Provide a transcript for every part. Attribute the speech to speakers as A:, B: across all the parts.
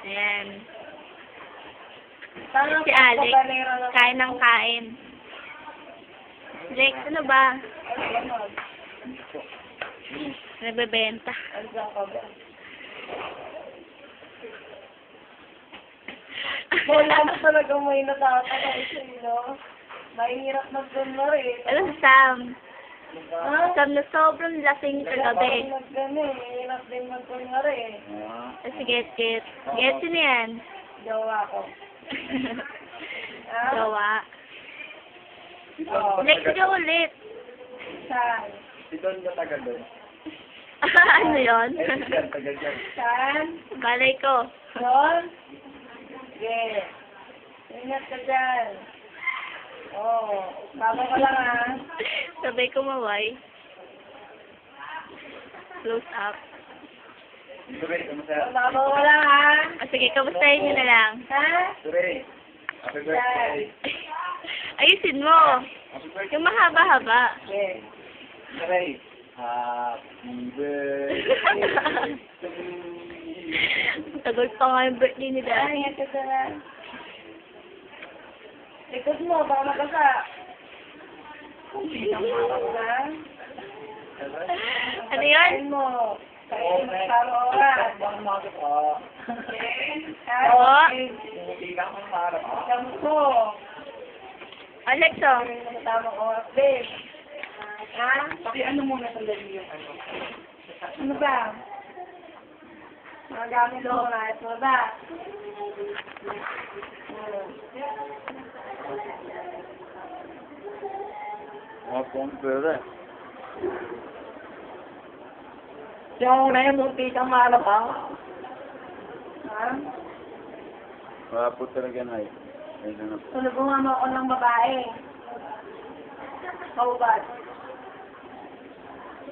A: Ayan. Si Alex, kain ng kain. Alex, ano ba? Nagbebenta.
B: Wala na talaga may nakakakaisa, no? Mahirap mag-donor
A: Ano, Sam?
B: Ha?
A: Sam na sobrang lasing kagabi.
B: Mahirap din mag-donor
A: Sige, get. Get, sino yan?
B: Jowa ko. Ha?
A: Gawa.
B: Oo.
A: Alex, ka ulit.
B: Saan?
C: Si Don ba taga doon?
A: Ano yun?
C: Taga dyan.
B: Saan?
A: Balay ko.
B: Doon? Sige. Ingat ka dyan. Oo. Bago ka lang, ha?
A: Sabay ko maway. Close up.
C: Sure, kamusta?
B: Bago ka lang, ha?
A: Sige, kamustahin nyo na lang.
B: Ha?
C: Sure, happy birthday.
A: Ayusin mo.
C: Happy birthday.
A: Yung mahaba-haba.
B: Sige.
C: Sure, happy birthday.
A: Tagal pa nga yung birthday ni
B: Ay,
A: Daddy.
B: ingat ka dyan. Likod mo, baka magkasa. Ha?
A: Ano yun?
B: Kain mo. Kain mo sa oras.
A: Oo.
B: Kamu ko.
A: Alex, oh.
B: Kain mo sa tamang oras, babe. Ha?
C: Ano muna sandali yung ano?
B: Ano ba? Mga gamit mo na. Ito ba?
C: Mga pong pera.
B: Yung na yung munti kang maano ka. Ha?
C: Wala po talaga na eh. Ayun na.
B: Tulungan mo ako ng babae. Kaubad.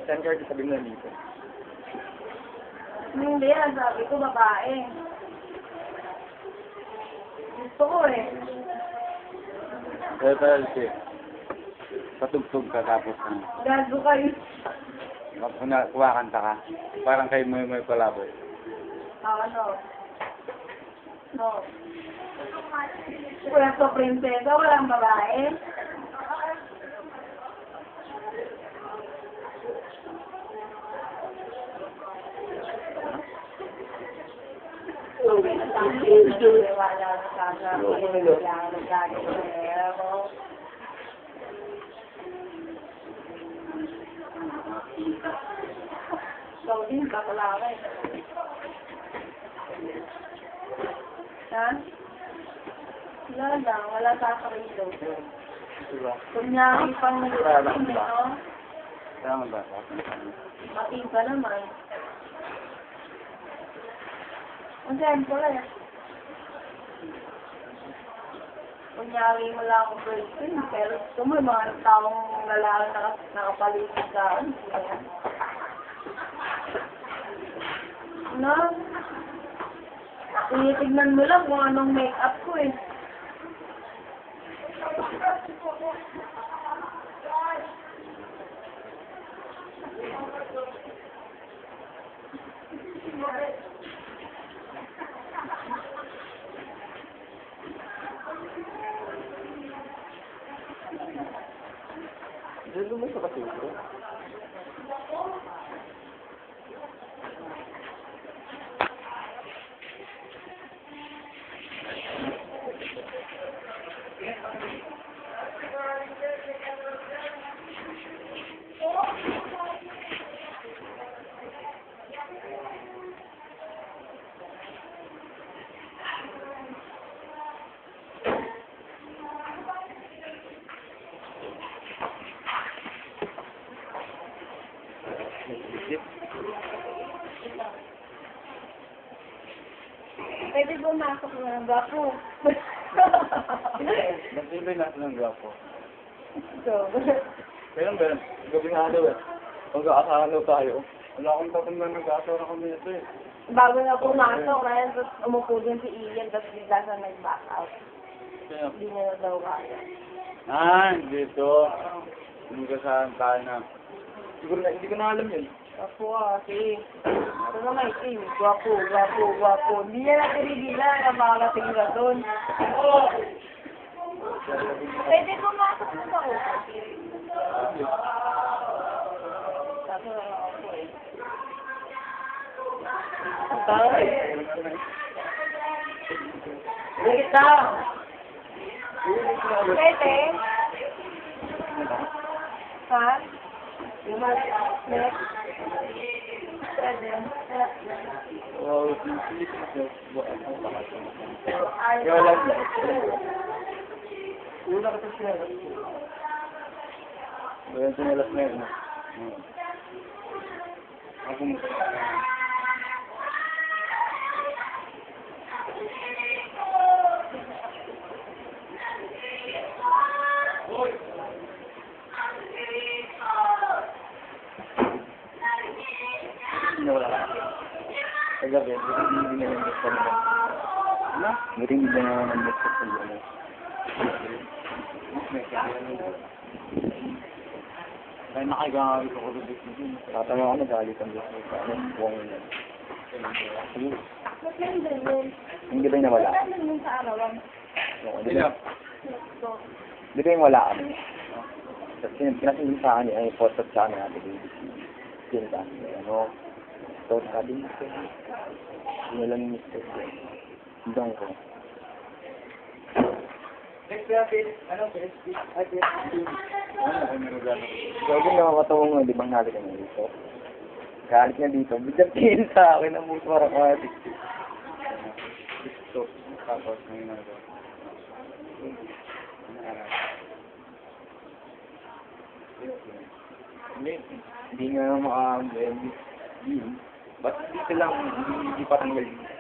C: Saan ka sabi na dito?
B: Hindi, ang sabi ko babae. Gusto ko eh.
C: Kaya tayo siya. Patugtog ka tapos na.
B: Gago kayo.
C: Kumakanta ka. Parang kayo may palaboy.
B: Ano? No. Puerto Princesa, walang babae. Wala na sana. Kailangan ng gagawin mo. Ikaw din, kakalaway. Ha? Wala lang, wala sa akin rito.
C: Diba?
B: Kunyari pang nag-iim, no?
C: Kaya nga ba?
B: Mating ka naman. Ang siyempre, kunyari mo lang akong girlfriend, pero gusto mo yung mga taong lalaki na nakapaligid sa akin. No? Tinitignan mo lang kung anong make-up ko eh.
C: Diyan mo sa kasito?
B: Pwede bumasok na ng gapo.
C: Nasibay natin ng gwapo.
B: So,
C: Kailan ba yan? Gabing araw eh. Mag-aasalo tayo. Wala akong tatandang nag-aasara kami ito eh.
B: bago na pumasok, kaya tapos umupo din si Ian, tapos bigla siya nag-back out.
C: Kaya,
B: Hindi niya na daw kaya.
C: dito. Hindi ka saan tayo na. Siguro na, hindi ko na alam yun.
B: Gwapo kasi. Ito naman itim. Gwapo, gwapo, gwapo. Hindi niya natin ibilang na makakating ka doon. Pwede pumasok mo sa ulo. Kaso lang ako eh. Ang tawag. Bakit na? Pwede? Ha? Yung next? Pwede.
C: Wow, hindi ko Yo lang. Una ka sa siya. Bayan sa nalas na yun. Ako mo. Wala ka. Kagabi, hindi na yung gusto nila. Ano? Buti hindi na naman ang gusto ko nila. Kaya nakagalit ako sa gusto nila. Tatama ako nagalit ang gusto nila. Ano? Buwang nila.
B: Ba't nandun yun?
C: Hindi ba yung nawala?
B: Ba't nandun yun sa arawan?
C: Di ba yung wala kami? Pinasin sa akin, ay post up sa akin natin. Yun ba? Ano? Ito, sabi mo ko. Ano lang yung mistake ko. Hindang ko.
B: Next natin, ano, PSP? Ay, PSP.
C: Gawin na makatawang nga, di bang natin kami dito? Galit na dito. Bigyan tingin sa akin ang muso parang katik. Ito, tapos ngayon na ito. Hindi nga maka-blend. Ba't dito lang, hindi pa tanggal dito?